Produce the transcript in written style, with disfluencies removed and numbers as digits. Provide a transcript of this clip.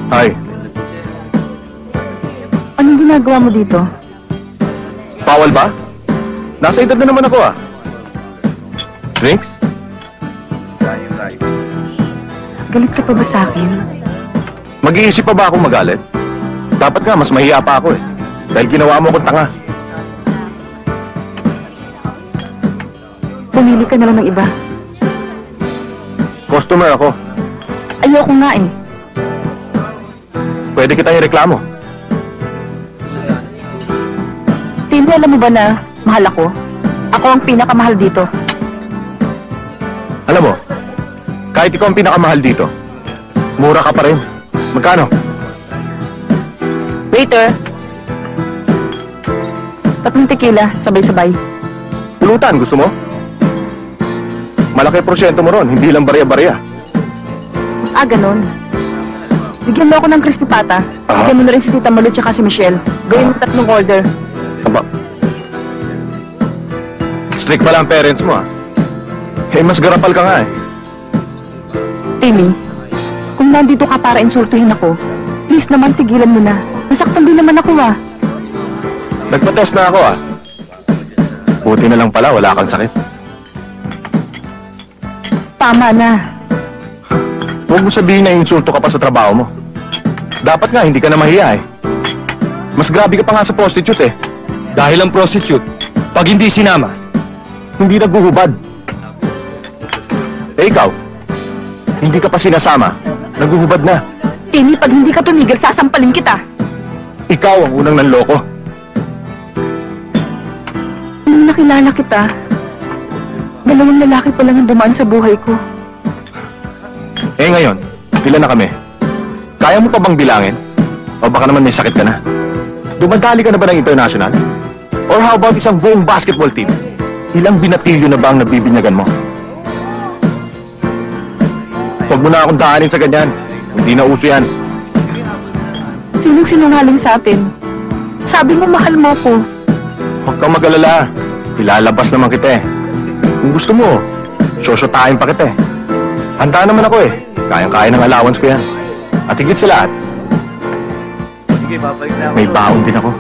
Hi. Anong ginagawa mo dito? Bawal ba? Nasa edad na naman ako ah. Drinks? Galit ka pa ba sa akin? Mag-iisip pa ba akong magalit? Dapat nga, mas mahiya pa ako eh. Dahil ginawa mo akong tanga. Pumili ka na lang ng iba. Customer ako. Ayoko nga eh. Pwede kitang ireklamo. Timmy, alam mo ba na mahal ako? Ako ang pinakamahal dito. Alam mo, kahit ikaw ang pinakamahal dito, mura ka pa rin. Magkano? Waiter! 3 tequila, sabay-sabay. Pulutan, gusto mo? Malaki porsyento mo ron, hindi lang barya-barya. Ah, ganun. Bigyan mo ako ng crispy pata. Bigyan mo na rin si Tita Malu tsaka si Michelle. Gawin mo 3 order. Aba. Strict pala ang parents mo ah. Eh, mas garapal ka nga eh. Timmy, kung nandito ka para insultuhin ako, please naman tigilan mo na. Nasaktan din naman ako ah. Nagpa-test na ako ah. Buti na lang pala, wala kang sakit. Tama na. Huwag mo sabihin na insulto ka pa sa trabaho mo. Dapat nga, hindi ka na mahiya eh. Mas grabe ka pa nga sa prostitute eh. Dahil ang prostitute, pag hindi sinama, Hindi naghuhubad. Eh ikaw, hindi ka pa sinasama, naghuhubad na. Timmy, pag hindi ka tumigil, sasampalin kita. Ikaw ang unang nanloko. Nung nakilala kita, 2 lalaki pa lang ang dumaan sa buhay ko. Eh ngayon, pila na kami. Kaya mo pa bang bilangin? O baka naman may sakit ka na? Dumadali ka na ba ng international? Or how about isang buong basketball team? Ilang binatilyo na ba ang nabibinyagan mo? Huwag mo na akong daanin sa ganyan. Hindi na uso yan. Sinong sinungaling sa atin? Sabi mo mahal mo ko. Huwag kang mag-alala. Ilalabas naman kita eh. Kung gusto mo, syosotahin pa kita eh. Handa naman ako eh. Kayang-kaya ng allowance ko yan. At higit sa lahat, may baon din ako.